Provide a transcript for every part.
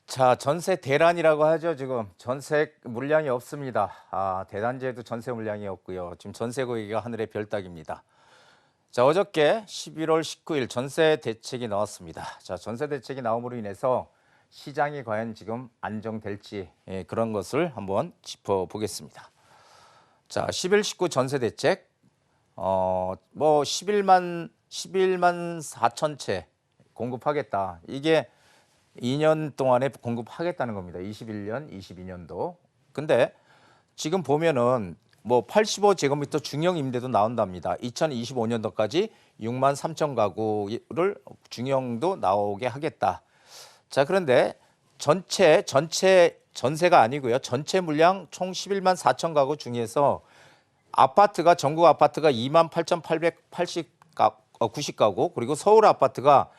자, 전세 대란이라고 하죠. 지금 전세 물량이 없습니다. 대단지에도 전세 물량이 없고요. 지금 전세 고객이 하늘의 별 따기입니다. 자, 어저께 11월 19일 전세 대책이 나왔습니다. 자, 전세 대책이 나옴으로 인해서 시장이 과연 지금 안정될지 그런 것을 한번 짚어보겠습니다. 자, 11, 19 전세 대책 뭐 11만 4천 채 공급하겠다. 이게 2년 동안에 공급하겠다는 겁니다. 21년, 22년도. 근데 지금 보면은 뭐 85제곱미터 중형 임대도 나온답니다. 2025년도까지 6만 3천 가구를 중형도 나오게 하겠다. 자, 그런데 전체 전세가 아니고요. 전체 물량 총 11만 4천 가구 중에서 아파트가 전국 아파트가 2만 8,890가구 그리고 서울 아파트가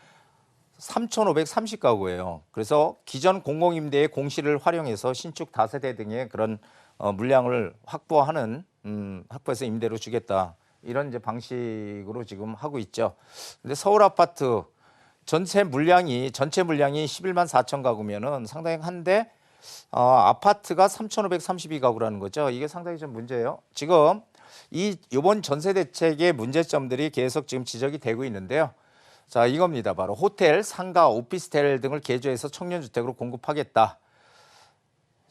3,530가구예요. 그래서 기존 공공임대의 공시를 활용해서 신축 다세대 등의 그런 물량을 확보해서 임대로 주겠다. 이런 이제 방식으로 지금 하고 있죠. 근데 서울 아파트 전체 물량이 11만 4천 가구면은 상당히 한데 아파트가 3,532가구라는 거죠. 이게 상당히 좀 문제예요. 지금 이번 전세 대책의 문제점들이 계속 지금 지적이 되고 있는데요. 자, 이겁니다. 바로 호텔, 상가, 오피스텔 등을 개조해서 청년주택으로 공급하겠다.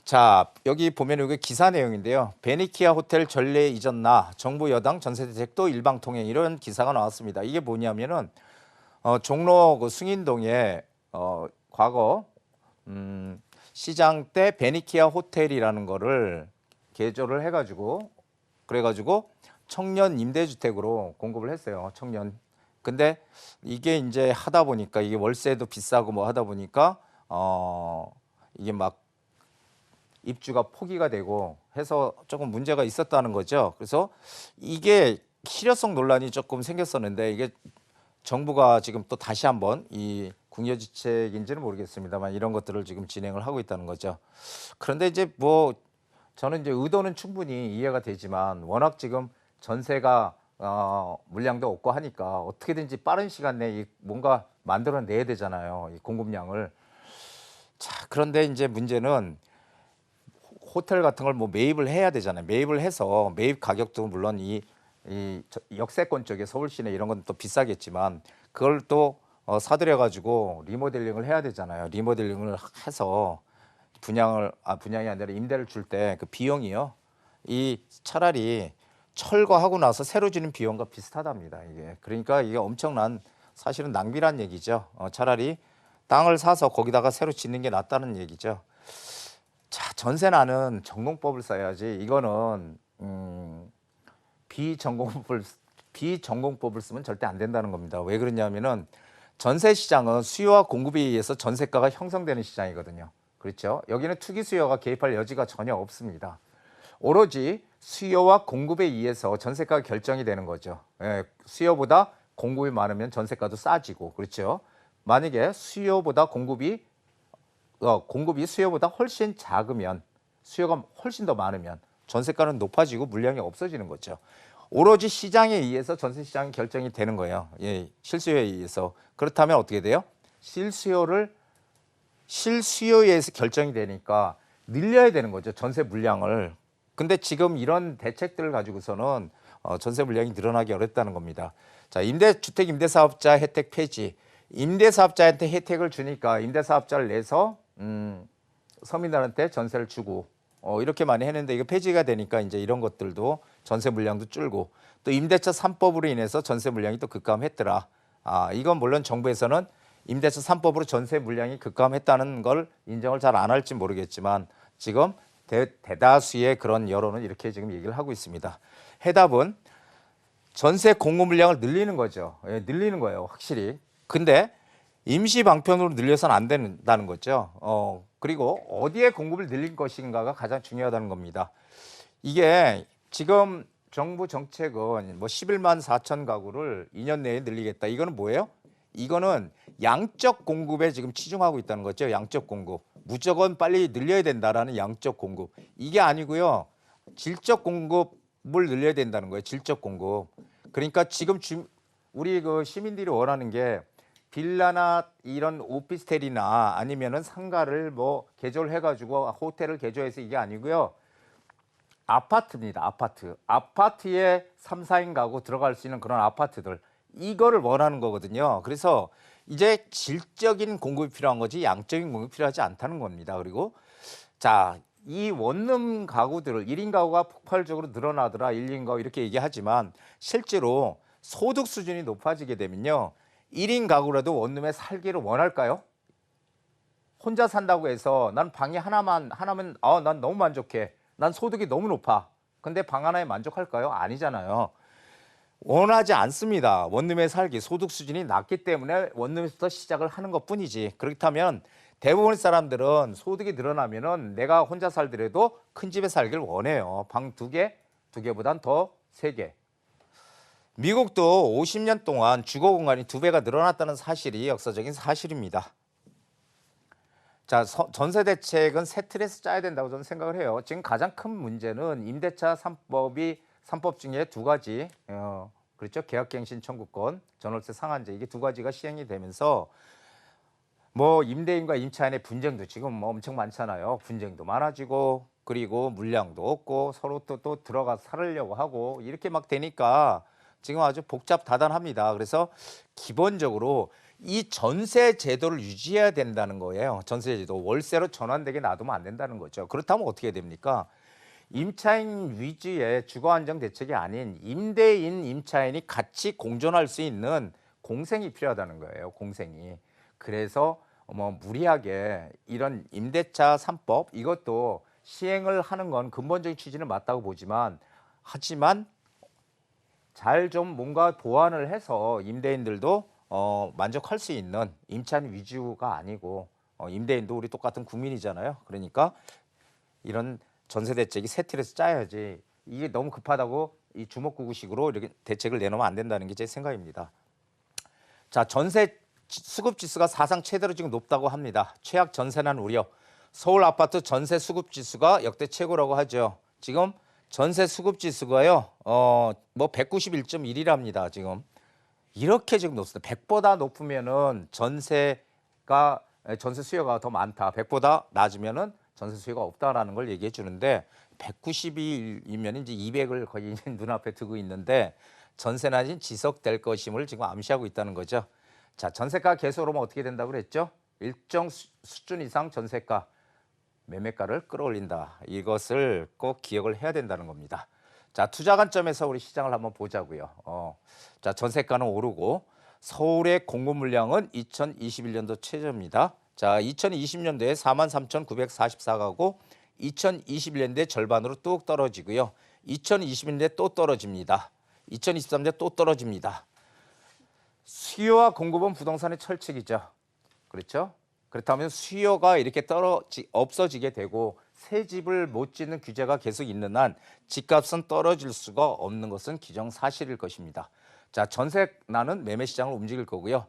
자, 여기 보면 여기 기사 내용인데요. 베니키아 호텔 전례 이전나 정부 여당 전세 대책도 일방통행 이런 기사가 나왔습니다. 이게 뭐냐면은 종로 그 승인동에 과거 시장 때 베니키아 호텔이라는 거를 개조를 해가지고 그래가지고 청년 임대주택으로 공급을 했어요. 청년. 근데 이게 이제 하다 보니까 이게 월세도 비싸고 뭐 하다 보니까 이게 막 입주가 포기가 되고 해서 조금 문제가 있었다는 거죠. 그래서 이게 실효성 논란이 조금 생겼었는데 이게 정부가 지금 또 다시 한번 이 궁여지책인지는 모르겠습니다만 이런 것들을 지금 진행을 하고 있다는 거죠. 그런데 이제 뭐 저는 이제 의도는 충분히 이해가 되지만 워낙 지금 전세가 물량도 없고 하니까 어떻게든지 빠른 시간 내에 뭔가 만들어내야 되잖아요. 이 공급량을. 자, 그런데 이제 문제는 호텔 같은 걸 뭐 매입을 해야 되잖아요. 매입을 해서 매입 가격도 물론 이 역세권 쪽에 서울 시내 이런 건 또 비싸겠지만 그걸 또 사들여 가지고 리모델링을 해야 되잖아요. 리모델링을 해서 분양이 아니라 임대를 줄 때 그 비용이요. 이 차라리 철거하고 나서 새로 지는 비용과 비슷하답니다. 이게 그러니까 이게 엄청난 사실은 낭비란 얘기죠. 차라리 땅을 사서 거기다가 새로 짓는 게 낫다는 얘기죠. 자, 전세 나는 전공법을 써야지. 이거는 비전공법을 쓰면 절대 안 된다는 겁니다. 왜 그러냐면은 전세 시장은 수요와 공급에 의해서 전세가가 형성되는 시장이거든요. 그렇죠? 여기는 투기 수요가 개입할 여지가 전혀 없습니다. 오로지 수요와 공급에 의해서 전세가가 결정이 되는 거죠. 수요보다 공급이 많으면 전세가도 싸지고, 그렇죠? 만약에 공급이 수요보다 훨씬 작으면, 수요가 훨씬 더 많으면 전세가는 높아지고 물량이 없어지는 거죠. 오로지 시장에 의해서 전세 시장이 결정이 되는 거예요. 실수요에 의해서. 그렇다면 어떻게 돼요? 실수요에 의해서 결정이 되니까 늘려야 되는 거죠. 전세 물량을. 근데 지금 이런 대책들을 가지고서는 전세 물량이 늘어나기 어렵다는 겁니다. 자, 주택 임대사업자 혜택 폐지. 임대사업자한테 혜택을 주니까 임대사업자를 내서 서민들한테 전세를 주고 이렇게 많이 했는데 이거 폐지가 되니까 이제 이런 것들도 전세 물량도 줄고 또 임대차 3법으로 인해서 전세 물량이 또 급감했더라. 이건 물론 정부에서는 임대차 3법으로 전세 물량이 급감했다는 걸 인정을 잘 안 할지 모르겠지만 지금 대다수의 그런 여론은 이렇게 지금 얘기를 하고 있습니다. 해답은 전세 공급 물량을 늘리는 거죠. 늘리는 거예요, 확실히. 근데 임시 방편으로 늘려서는 안 된다는 거죠. 그리고 어디에 공급을 늘릴 것인가가 가장 중요하다는 겁니다. 이게 지금 정부 정책은 뭐 11만 4천 가구를 2년 내에 늘리겠다. 이거는 뭐예요? 이거는 양적 공급에 지금 치중하고 있다는 거죠. 양적 공급. 무조건 빨리 늘려야 된다라는 양적 공급. 이게 아니고요. 질적 공급을 늘려야 된다는 거예요. 질적 공급. 그러니까 지금 우리 그 시민들이 원하는 게 빌라나 이런 오피스텔이나 아니면은 상가를 뭐 개조해가지고 호텔을 개조해서 이게 아니고요. 아파트입니다. 아파트. 아파트에 3, 4인 가구 들어갈 수 있는 그런 아파트들. 이거를 원하는 거거든요. 그래서 이제 질적인 공급이 필요한 거지 양적인 공급이 필요하지 않다는 겁니다. 그리고 자, 이 원룸 가구들을 1인 가구가 폭발적으로 늘어나더라. 1인 가구 이렇게 얘기하지만 실제로 소득 수준이 높아지게 되면요. 1인 가구라도 원룸에 살기를 원할까요? 혼자 산다고 해서 난 방이 하나면 난 너무 만족해. 난 소득이 너무 높아. 근데 방 하나에 만족할까요? 아니잖아요. 원하지 않습니다. 원룸에 살기 소득 수준이 낮기 때문에 원룸에서 시작을 하는 것뿐이지. 그렇다면 대부분의 사람들은 소득이 늘어나면은 내가 혼자 살더라도 큰 집에 살기를 원해요. 방 2개, 2개보단 더 3개. 미국도 50년 동안 주거 공간이 2배가 늘어났다는 사실이 역사적인 사실입니다. 자, 전세 대책은 새 틀에서 짜야 된다고 저는 생각을 해요. 지금 가장 큰 문제는 임대차 3법 중에 2가지, 그렇죠? 계약갱신 청구권, 전월세 상한제 이게 2가지가 시행이 되면서 뭐 임대인과 임차인의 분쟁도 지금 뭐 엄청 많잖아요. 분쟁도 많아지고 그리고 물량도 없고 서로 또 들어가서 살으려고 하고 이렇게 막 되니까 지금 아주 복잡다단합니다. 그래서 기본적으로 이 전세 제도를 유지해야 된다는 거예요. 전세 제도 월세로 전환되게 놔두면 안 된다는 거죠. 그렇다면 어떻게 됩니까? 임차인 위주의 주거 안정 대책이 아닌 임대인, 임차인이 같이 공존할 수 있는 공생이 필요하다는 거예요. 공생이. 그래서 뭐 무리하게 이런 임대차 3법 이것도 시행을 하는 건 근본적인 취지는 맞다고 보지만 하지만 잘 좀 뭔가 보완을 해서 임대인들도 만족할 수 있는 임차인 위주가 아니고 임대인도 우리 똑같은 국민이잖아요. 그러니까 이런 전세 대책이 새 틀에서 짜야지 이게 너무 급하다고 이 주먹구구식으로 이렇게 대책을 내놓으면 안 된다는 게 제 생각입니다. 자, 전세 수급 지수가 사상 최대로 지금 높다고 합니다. 최악 전세난 우려. 서울 아파트 전세 수급 지수가 역대 최고라고 하죠. 지금 전세 수급 지수가요. 뭐 191.1이랍니다. 지금. 이렇게 지금 높습니다. 100보다 높으면은 전세 수요가 더 많다. 100보다 낮으면은 전세 수요가 없다라는 걸 얘기해 주는데 192이면 이제 200을 거의 눈앞에 두고 있는데 전세난이 지속될 것임을 지금 암시하고 있다는 거죠. 자, 전세가 계속오르면 어떻게 된다고 그랬죠? 일정 수준 이상 전세가 매매가를 끌어올린다. 이것을 꼭 기억을 해야 된다는 겁니다. 자, 투자 관점에서 우리 시장을 한번 보자고요. 자, 전세가는 오르고 서울의 공급 물량은 2021년도 최저입니다. 자, 2020년도에 43,944가구, 2021년도에 절반으로 뚝 떨어지고요. 2021년도에 또 떨어집니다. 2023년도에 또 떨어집니다. 수요와 공급은 부동산의 철칙이죠. 그렇죠? 그렇다면 수요가 이렇게 없어지게 되고 새 집을 못 짓는 규제가 계속 있는 한 집값은 떨어질 수가 없는 것은 기정사실일 것입니다. 자, 전세난은 매매 시장을 움직일 거고요.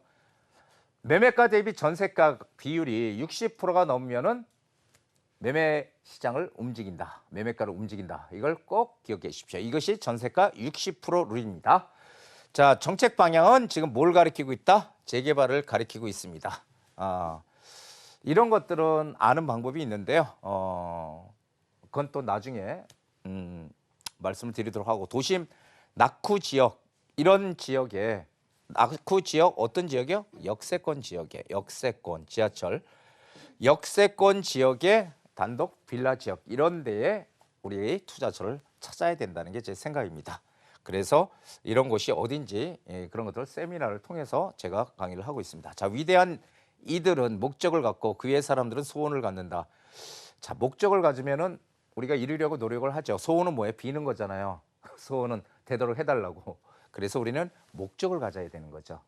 매매가 대비 전세가 비율이 60%가 넘으면은 매매 시장을 움직인다. 매매가를 움직인다. 이걸 꼭 기억해 주십시오. 이것이 전세가 60% 룰입니다. 자, 정책 방향은 지금 뭘 가리키고 있다? 재개발을 가리키고 있습니다. 이런 것들은 아는 방법이 있는데요. 그건 또 나중에 말씀을 드리도록 하고 도심 낙후 지역 이런 지역에 낙후 지역 어떤 지역이요? 역세권 지역에 역세권 지하철 역세권 지역에 단독 빌라 지역 이런 데에 우리 투자처를 찾아야 된다는 게 제 생각입니다. 그래서 이런 곳이 어딘지 그런 것들 세미나를 통해서 제가 강의를 하고 있습니다. 자, 위대한 이들은 목적을 갖고 그 위에 사람들은 소원을 갖는다. 자, 목적을 가지면은 우리가 이루려고 노력을 하죠. 소원은 뭐예요? 비는 거잖아요. 소원은 되도록 해달라고. 그래서 우리는 목적을 가져야 되는 거죠.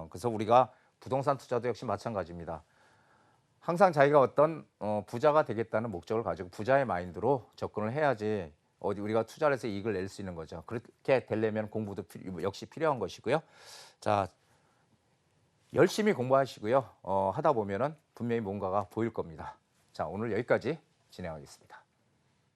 그래서 우리가 부동산 투자도 역시 마찬가지입니다. 항상 자기가 어떤 부자가 되겠다는 목적을 가지고 부자의 마인드로 접근을 해야지 우리가 투자를 해서 이익을 낼 수 있는 거죠. 그렇게 되려면 공부도 역시 필요한 것이고요. 자, 열심히 공부하시고요. 하다 보면은 분명히 뭔가가 보일 겁니다. 자, 오늘 여기까지 진행하겠습니다.